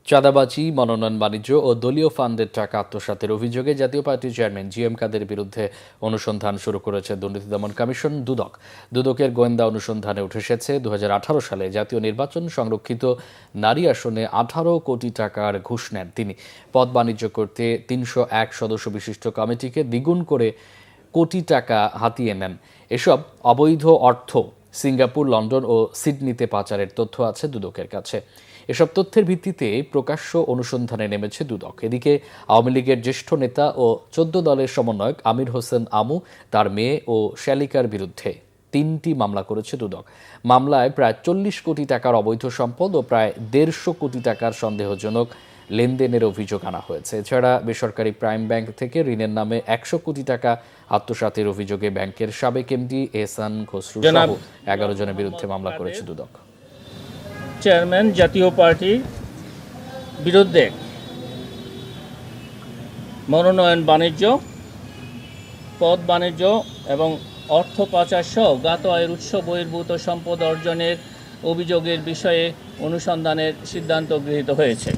চাঁদাবাজি, মনোনয়ন বাণিজ্য ও দলীয় ফান্ডের টাকা আত্মসাতের অভিযোগে জাতীয় পার্টির চেয়ারম্যান জি এম কাদের বিরুদ্ধে অনুসন্ধান শুরু করেছে দুর্নীতি দমন কমিশন দুদক। দুদকের গোয়েন্দা অনুসন্ধানে উঠে এসেছে 2018 সালে জাতীয় নির্বাচন সংরক্ষিত নারী আসনে 18 কোটি টাকার ঘুষ নেন তিনি। পদ বাণিজ্য করতে 301 সদস্য বিশিষ্ট কমিটিকে দ্বিগুণ করে কোটি টাকা হাতিয়ে নেন। এসব অবৈধ অর্থ সিঙ্গাপুর, লন্ডন ও সিডনিতে পাচারের তথ্য আছে দুদকের কাছে। এসব তথ্যের ভিত্তিতে প্রকাশ্য অনুসন্ধানে নেমেছে দুদক। এদিকে আওয়ামী লীগের জ্যেষ্ঠ নেতা ও 14 দলের সমন্বয়ক আমির হোসেন আমু, তার মেয়ে ও শ্যালিকার বিরুদ্ধে 3টি মামলা করেছে দুদক। মামলায় প্রায় 40 কোটি টাকার অবৈধ সম্পদ ও প্রায় 150 কোটি টাকার সন্দেহজনক লেনদেনের অভিযোগ আনা হয়েছে। এছাড়া বেসরকারি প্রাইম ব্যাংক থেকে ঋণের নামে 100 কোটি টাকা আত্মসাতের অভিযোগে ব্যাংকের সাবেক এমডি এহসান খসরু সহ 11 জনের বিরুদ্ধে মামলা করেছে দুদক। চেয়ারম্যান জাতীয় পার্টির বিরুদ্ধে মনোনয়ন বাণিজ্য, পদ বাণিজ্য এবং অর্থ পাচার সহ জ্ঞাত আয়ের উৎস বহির্ভূত সম্পদ অর্জনের অভিযোগের বিষয়ে অনুসন্ধানের সিদ্ধান্ত গৃহীত হয়েছে।